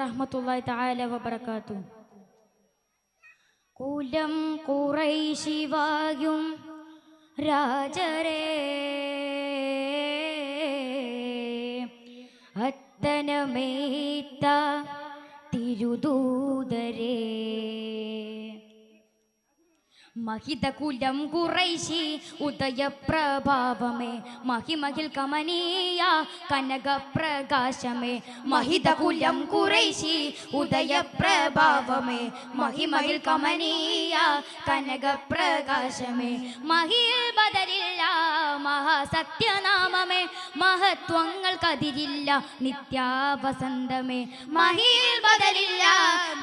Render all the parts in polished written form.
വറഹ്മത്തുള്ളാഹി തആല വബറകാതുഹു. കുലം ഖുറൈശിവായും രാജരേ അത്തനമേത്ത തിരുദൂതരേ മഹിതകുലം ഖുറൈശി ഉദയപ്രഭാവമേ മഹിമഹിൽ കമനീയ കനകപ്രകാശമേ മഹിതകുലം ഖുറൈശി ഉദയപ്രഭാവമേ മഹിമഹിൽ കമനീയ കനകപ്രകാശമേ മഹിൽ ബദലില്ല മഹാസത്യനാമമേ മഹത്വങ്ങൾക്കതിരില്ല നിത്യാവസന്തമേ മഹിൽ ബദലില്ല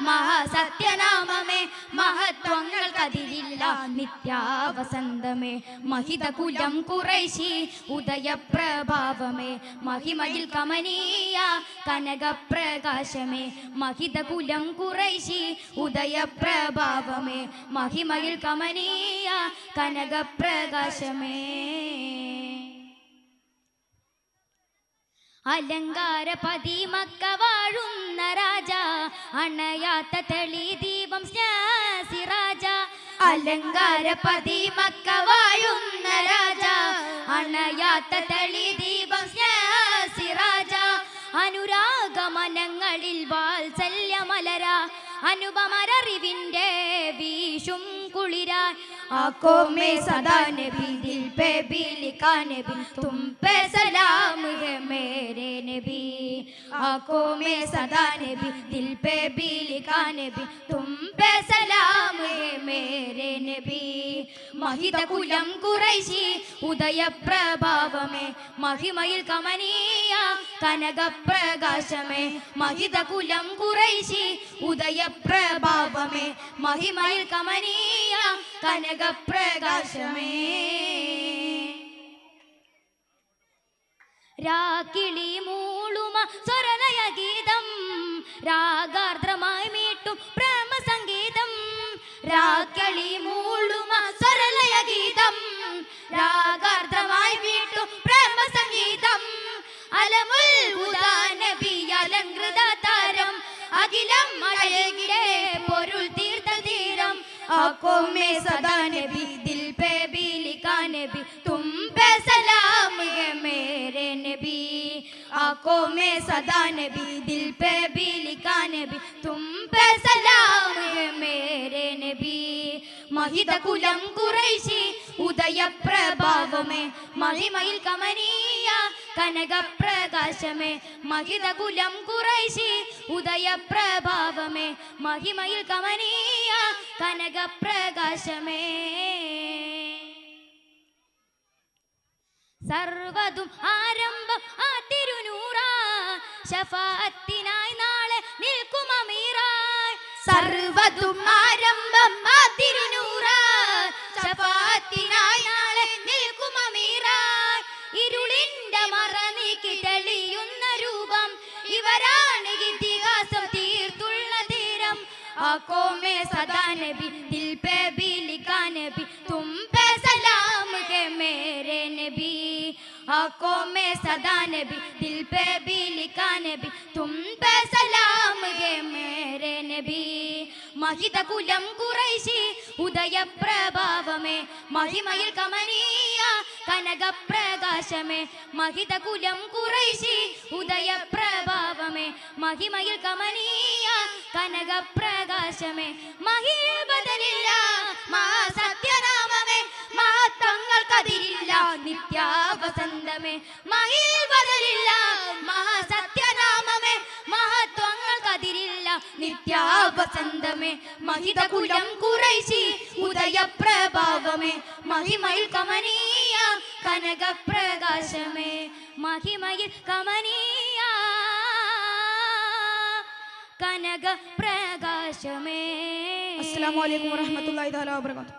മഹാസത്യനാമമേ മഹത്വങ്ങൾക്കതിരില്ല നിത്യാവസന്തമേ മഹിതകുലം ഖുറൈശി ഉദയപ്രഭാവമേ മഹിമയിൽ കമനീയ കനകപ്രകാശമേ മഹിതകുലം ഖുറൈശി ഉദയപ്രഭാവമേ മഹിമയിൽ കമനീയ കനകപ്രകാശമേ അലങ്കാരപതി മക്ക വാഴുന്ന രാജ അണയാത്ത തെളി ദീപം സിറാജ അലങ്കാരപതി മക്ക വാഴുന്ന രാജ അണയാത്ത തെളി ദീപം സിറാജ അനുരാഗമനങ്ങളിൽ വാത്സല്യമലര അനുപമരറിവിൻ്റെ വീശും കുളിരാൻ आंखों में सदा नबी दिल पे भी लिखा नबी तुम पे सलाम है मेरे नबी आंखों में सदा नबी दिल पे भी लिखा नबी तुम पे सलाम है मेरे नबी महितकुलम ഖുറൈശി ഉദയപ്രഭാവമേ മഹിമയിൽ കമനീയ കനകപ്രകാശമേ മഹിതകുലം ഖുറൈശി ഉദയപ്രഭാവമേ മഹിമയിൽ കമനീയ കനകപ്രകാശമേ രാക്കിളി മൂളുമ സ്വരലയ ഗീതം രാഗാർദ്രമായി മീട്ടും പ്രേമസംഗീതം രാക്കിളി മൂളുമ സ്വരലയ ഗീതം രാഗാർദ്രമായി മീട്ടും പ്രേമസംഗീതം അലമുൽ ഹുദാ നബി അലങ്കൃത താരം അഖിലം അഴകിടെ പൊരുൾ തീർത്ത തീരം आंखों में सदा नबी दिल पे भी लिखा नबी तुम पे सलाम है मेरे नबी आंखों में सदा नबी दिल पे भी लिखा नबी तुम पे सलाम है मेरे नबी महितकुलम ഖുറൈശി ഉദയപ്രഭാവമേ മഹിമയിൽ കമനീയ കനകപ്രകാശമേ മഹിതകുലം ഖുറൈശി ഉദയപ്രഭാവമേ മഹിമയിൽ കമനീയ കനകപ്രകാശമേ സർവ്വതും ആരംഭം ആ തിരുനൂറ ശഫാഅത്തിനായി നാളെ നിൽക്കും അമീറായി സർവ്വതും ആരംഭം ആ തിരുനൂറ ശഫാഅത്തിനായി നാളെ നിൽക്കും അമീറായി ഇരുളിന്റെ മറ നീക്കി തെളിയുന്ന രൂപം ഇവരാണ് ഇതിഹാസം തീർത്തുള്ള തീരം आंखों में सदा नबी दिल पे भी लिखा नबी तुम पे सलाम है मेरे नबी आंखों में सदा नबी दिल पे भी लिखा नबी तुम पे सलाम है मेरे नबी महितकुलം ഖുറൈശി ഉദയപ്രഭാവമേ മഹിമയിൽ കമനീയ കനകപ്രകാശമേ മഹിതകുലം ഖുറൈശി ഉദയപ്രഭാവമേ മഹിമയിൽ കമനീയ കനകപ്രകാശമേ മഹിൽ ബദലില്ല മഹാസത്യനാമമേ മഹത്വങ്ങൾക്കതിരില്ല നിത്യാവസന്തമേ മഹിൽ ബദലില്ല മഹാസത്യനാമമേ മഹത്വങ്ങൾക്കതിരില്ല നിത്യാവസന്തമേ മഹിതകുലം ഖുറൈശി ഉദയപ്രഭാവമേ മഹിമയിൽ കമനീയ കനകപ്രകാശമേ മഹിമയിൽ കമനീയ കനകപ്രകാശമേ. അസ്സലാമു അലൈക്കും വറഹ്മത്തുള്ളാഹി തആല വബറകാതുഹു.